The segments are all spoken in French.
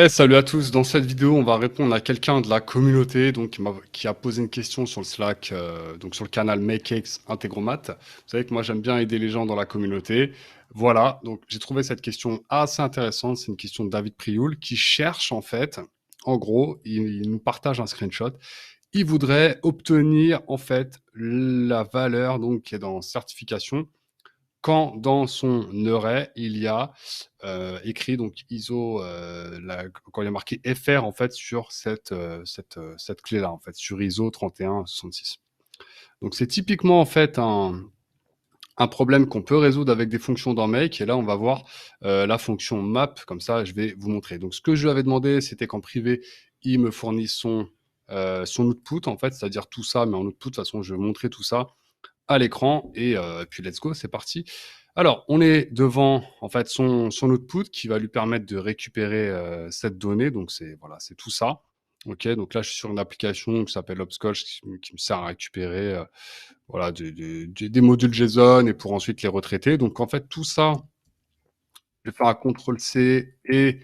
Salut à tous. Dans cette vidéo, on va répondre à quelqu'un de la communauté donc, qui a posé une question sur le Slack, donc sur le canal MakeX Integromat. Vous savez que moi, j'aime bien aider les gens dans la communauté. Voilà, donc j'ai trouvé cette question assez intéressante. C'est une question de David Prioul qui cherche en fait, en gros, il nous partage un screenshot. Il voudrait obtenir en fait la valeur donc, qui est dans certification quand dans son array, il y a écrit donc ISO, quand il y a marqué FR en fait sur cette clé-là, en fait, sur ISO 3166. Donc c'est typiquement en fait un problème qu'on peut résoudre avec des fonctions dans Make. Et là, on va voir la fonction map. Comme ça, je vais vous montrer. Donc ce que je lui avais demandé, c'était qu'en privé, il me fournisse son output, en fait, c'est-à-dire tout ça, mais en output, de toute façon, je vais montrer tout ça à l'écran et puis let's go, c'est parti. Alors, on est devant en fait son output qui va lui permettre de récupérer cette donnée. Donc c'est voilà, c'est tout ça. Ok, donc là je suis sur une application qui s'appelle Hopscotch qui me sert à récupérer voilà des modules JSON et pour ensuite les retraiter. Donc en fait tout ça, je vais faire un CTRL C et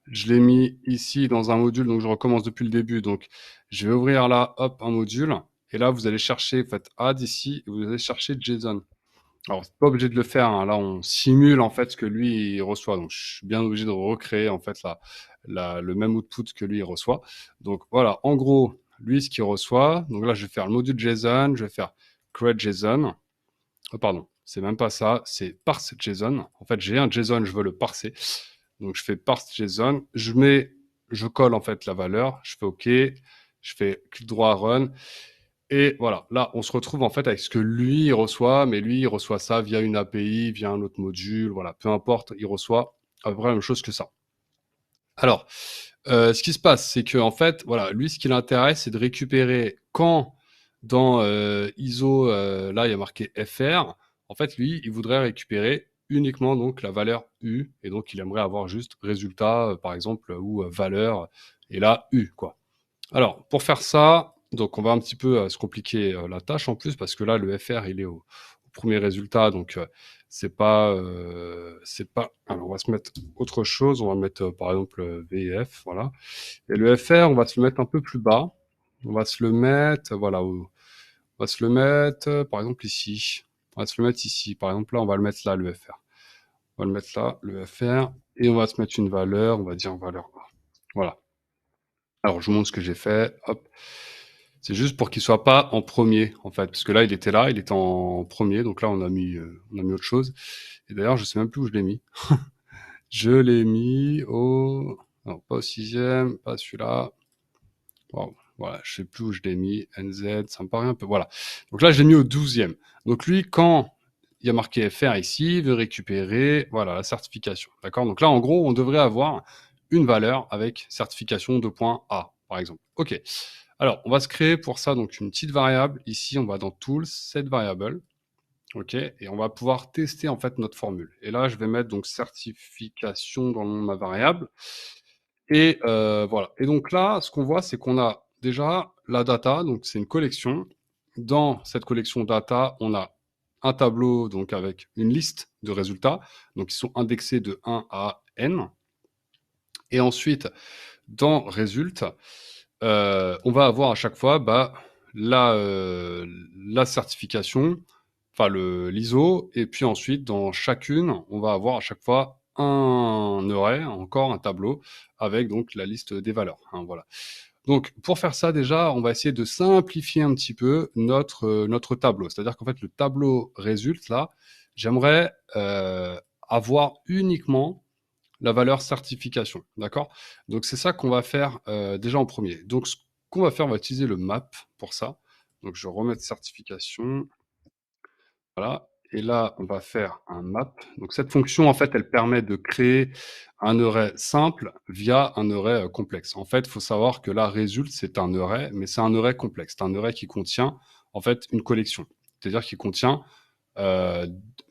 je l'ai mis ici dans un module. Donc je recommence depuis le début. Donc je vais ouvrir là, hop, un module. Et là, vous allez chercher, faites add ici, et vous allez chercher JSON. Alors, c'est pas obligé de le faire, hein. Là, on simule en fait ce que lui il reçoit. Donc, je suis bien obligé de recréer en fait le même output que lui il reçoit. Donc voilà, en gros, lui ce qu'il reçoit. Donc là, je vais faire le module JSON, je vais faire create JSON. Oh, pardon, c'est même pas ça, c'est parse JSON. En fait, j'ai un JSON, je veux le parser. Donc je fais parse JSON, je colle en fait la valeur, je fais OK, je fais clic droit run. Et voilà, là, on se retrouve en fait avec ce que lui, il reçoit, mais lui, il reçoit ça via une API, via un autre module, voilà, peu importe, il reçoit à peu près la même chose que ça. Alors, ce qui se passe, c'est que en fait, voilà, lui, ce qui l'intéresse, c'est de récupérer quand dans ISO, là, il y a marqué FR, en fait, lui, il voudrait récupérer uniquement donc la valeur U, et donc il aimerait avoir juste résultat, par exemple, ou valeur, et là, U, quoi. Alors, pour faire ça, donc on va un petit peu se compliquer la tâche en plus, parce que là, le FR, il est au premier résultat, donc c'est pas. Alors, on va se mettre autre chose. On va mettre par exemple VF, voilà. Et le FR, on va se le mettre un peu plus bas. On va se le mettre, voilà, on va se le mettre, par exemple ici. On va se le mettre ici. Par exemple, là, on va le mettre là, le FR. On va le mettre là, le FR, et on va se mettre une valeur. On va dire valeur A. Voilà. Alors, je vous montre ce que j'ai fait. Hop. C'est juste pour qu'il soit pas en premier, en fait, parce que là, il était en premier, donc là, on a mis autre chose. Et d'ailleurs, je sais même plus où je l'ai mis. Je l'ai mis au, non, pas au sixième, pas celui-là. Wow. Voilà, je sais plus où je l'ai mis. NZ, ça me paraît un peu, voilà. Donc là, je l'ai mis au 12e. Donc lui, quand il y a marqué FR ici, il veut récupérer, voilà, la certification. D'accord? Donc là, en gros, on devrait avoir une valeur avec certification 2.A, par exemple. OK. Alors, on va se créer pour ça donc une petite variable. Ici, on va dans Tools, cette variable. OK. Et on va pouvoir tester en fait notre formule. Et là, je vais mettre donc certification dans le nom de ma variable. Et voilà. Et donc là, ce qu'on voit, c'est qu'on a déjà la data. Donc, c'est une collection. Dans cette collection data, on a un tableau donc avec une liste de résultats. Donc, ils sont indexés de 1 à n. Et ensuite, dans résultats, on va avoir à chaque fois la certification, enfin l'ISO, et puis ensuite, dans chacune, on va avoir à chaque fois un array, encore un tableau, avec donc la liste des valeurs. Hein, voilà. Donc, pour faire ça, déjà, on va essayer de simplifier un petit peu notre tableau. C'est-à-dire qu'en fait, le tableau résulte, là, j'aimerais avoir uniquement la valeur certification, d'accord? Donc c'est ça qu'on va faire déjà en premier. Donc ce qu'on va faire, on va utiliser le map pour ça. Donc je vais remettre certification, voilà. Et là, on va faire un map. Donc cette fonction, en fait, elle permet de créer un array simple via un array complexe. En fait, il faut savoir que là, résulte, c'est un array, mais c'est un array complexe. C'est un array qui contient, en fait, une collection. C'est-à-dire qu'il contient euh,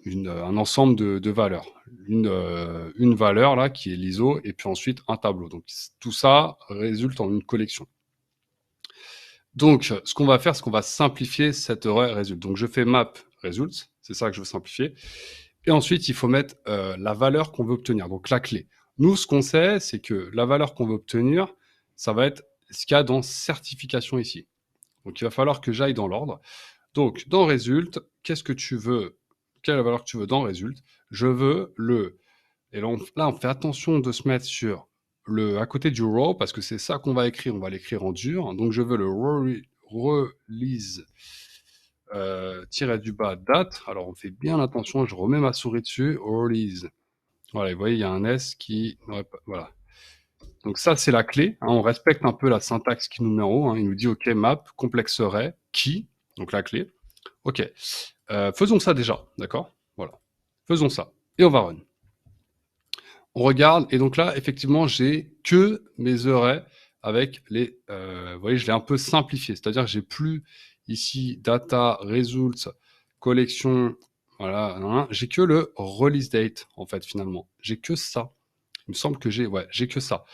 un ensemble de valeurs. Une valeur là qui est l'ISO et puis ensuite un tableau. Donc tout ça résulte en une collection. Donc ce qu'on va faire, c'est qu'on va simplifier cet array result. Donc je fais map results, c'est ça que je veux simplifier. Et ensuite il faut mettre la valeur qu'on veut obtenir, donc la clé. Nous, ce qu'on sait, c'est que la valeur qu'on veut obtenir, ça va être ce qu'il y a dans certification ici. Donc, il va falloir que j'aille dans l'ordre. Donc, dans result, qu'est-ce que tu veux? Quelle est la valeur que tu veux dans result? Je veux le... Et là, on fait attention de se mettre sur le à côté du row, parce que c'est ça qu'on va écrire. On va l'écrire en dur. Donc, je veux le release tiret du bas date. Alors, on fait bien attention. Je remets ma souris dessus. Release. Voilà, vous voyez, il y a un S qui... Voilà. Donc ça, c'est la clé. Hein, on respecte un peu la syntaxe qui nous met en haut. Hein. Il nous dit, OK, map, complexe array, qui, donc la clé. OK. Faisons ça déjà, d'accord? Voilà. Faisons ça. Et on va run. On regarde, et donc là, effectivement, j'ai que mes arrays avec les... vous voyez, je l'ai un peu simplifié. C'est-à-dire que j'ai plus ici data, results, collection, voilà. Hein, j'ai que le release date, en fait, finalement. J'ai que ça. Il me semble que j'ai que ça.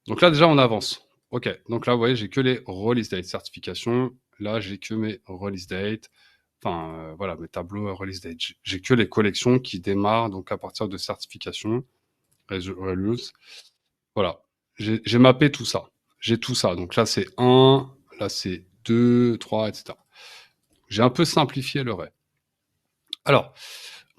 Donc là, déjà, on avance. OK. Donc là, vous voyez, j'ai que les release date certification. Là, j'ai que mes release date. Enfin, voilà, mes tableaux release date. J'ai que les collections qui démarrent donc à partir de certification, release. Voilà. J'ai mappé tout ça. J'ai tout ça. Donc là, c'est 1, là, c'est 2, 3, etc. J'ai un peu simplifié le array. Alors,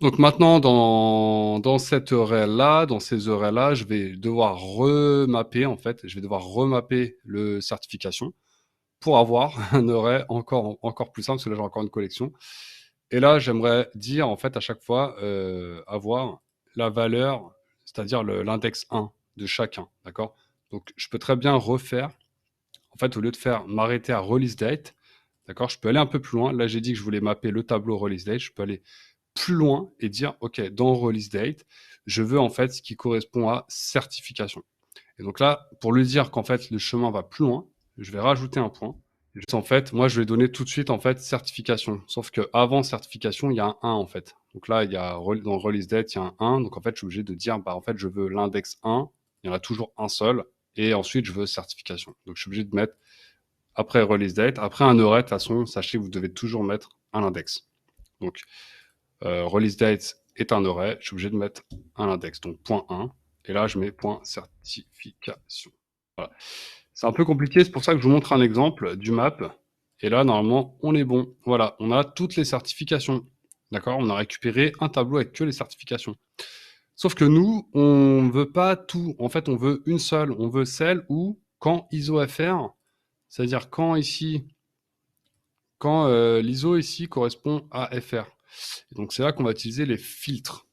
donc maintenant, dans cette array-là, dans ces arrays-là, je vais devoir remapper, en fait, je vais devoir remapper le certification pour avoir un array encore plus simple, parce que là, j'ai encore une collection. Et là, j'aimerais dire, en fait, à chaque fois, avoir la valeur, c'est-à-dire l'index 1 de chacun, d'accord? Donc, je peux très bien refaire, en fait, au lieu de faire m'arrêter à release date, d'accord, je peux aller un peu plus loin. Là, j'ai dit que je voulais mapper le tableau release date, je peux aller plus loin et dire, OK, dans release date, je veux en fait ce qui correspond à certification. Et donc là, pour lui dire qu'en fait, le chemin va plus loin, je vais rajouter un point. Juste, en fait, moi, je vais donner tout de suite en fait certification. Sauf que avant certification, il y a un 1 en fait. Donc là, il y a dans release date, il y a un 1. Donc en fait, je suis obligé de dire, bah en fait, je veux l'index 1. Il y en a toujours un seul. Et ensuite, je veux certification. Donc je suis obligé de mettre après release date, après un array, de toute façon, sachez que vous devez toujours mettre un index. Donc release date est un array, je suis obligé de mettre un index, donc point 1, et là je mets point certification. Voilà. C'est un peu compliqué, c'est pour ça que je vous montre un exemple du map, et là normalement on est bon. Voilà, on a toutes les certifications, d'accord? On a récupéré un tableau avec que les certifications. Sauf que nous, on veut pas tout, en fait on veut une seule, on veut celle où quand ISO-FR, c'est-à-dire quand ici, quand l'ISO ici correspond à FR. Et donc c'est là qu'on va utiliser les filtres.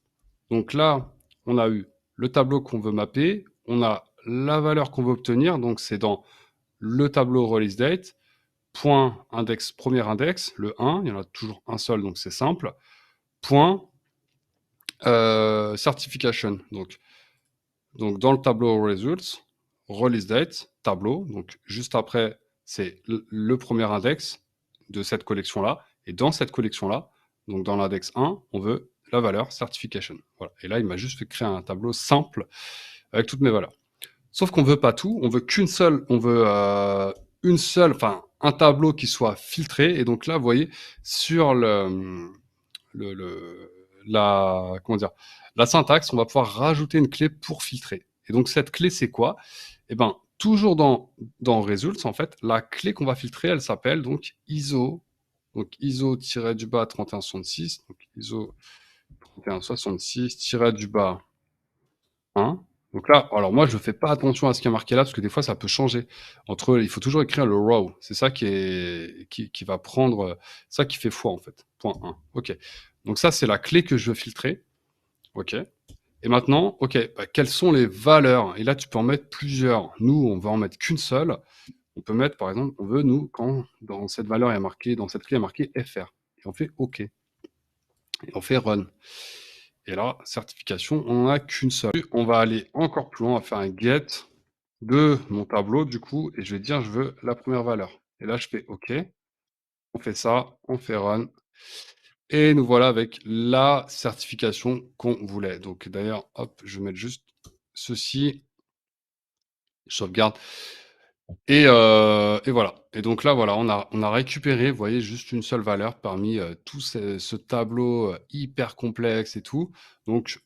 Donc là, on a eu le tableau qu'on veut mapper, on a la valeur qu'on veut obtenir, donc c'est dans le tableau release date, point index, premier index, le 1, il y en a toujours un seul, donc c'est simple, point certification. Donc dans le tableau results, release date, tableau, donc juste après, c'est le premier index de cette collection-là, et dans cette collection-là, donc dans l'index 1, on veut la valeur certification. Voilà. Et là, il m'a juste fait créer un tableau simple avec toutes mes valeurs. Sauf qu'on veut pas tout, on veut qu'une seule, on veut une seule, enfin un tableau qui soit filtré. Et donc là, vous voyez, sur la, comment dire, la syntaxe, on va pouvoir rajouter une clé pour filtrer. Et donc cette clé, c'est quoi? Eh ben, toujours dans results, en fait, la clé qu'on va filtrer, elle s'appelle donc ISO. Donc ISO-du-bas 3166. Donc ISO 3166-du-bas 1. Donc là, alors moi, je fais pas attention à ce qui est marqué là, parce que des fois, ça peut changer. Il faut toujours écrire le row. C'est ça qui va prendre, ça qui fait foi, en fait. Point 1. OK. Donc ça, c'est la clé que je veux filtrer. OK. Et maintenant, OK, bah, quelles sont les valeurs? Et là, tu peux en mettre plusieurs. Nous, on va en mettre qu'une seule. On peut mettre, par exemple, on veut, nous, quand dans cette valeur, il y a marqué, dans cette clé, il y a marqué FR. Et on fait OK. Et on fait Run. Et là, certification, on n'en a qu'une seule. On va aller encore plus loin, on va faire un get de mon tableau, du coup, et je vais dire, je veux la première valeur. Et là, je fais OK. On fait ça, on fait Run. Et nous voilà avec la certification qu'on voulait. Donc d'ailleurs, hop, je vais mettre juste ceci. Je sauvegarde. Et voilà. Et donc là, voilà, on a récupéré, vous voyez, juste une seule valeur parmi tout ce tableau hyper complexe et tout. Donc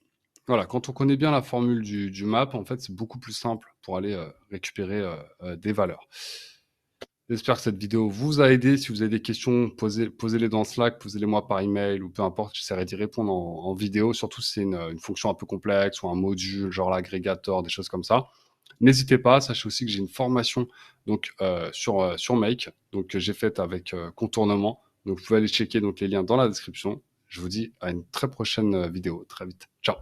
Voilà, quand on connaît bien la formule du map, en fait, c'est beaucoup plus simple pour aller, récupérer, des valeurs. J'espère que cette vidéo vous a aidé. Si vous avez des questions, posez-les dans Slack, posez-les moi par email ou peu importe, j'essaierai d'y répondre en vidéo, surtout si c'est une fonction un peu complexe ou un module, genre l'agrégateur, des choses comme ça. N'hésitez pas, sachez aussi que j'ai une formation donc, sur Make, donc que j'ai faite avec, Contournement. Donc vous pouvez aller checker donc les liens dans la description. Je vous dis à une très prochaine, vidéo. Très vite. Ciao.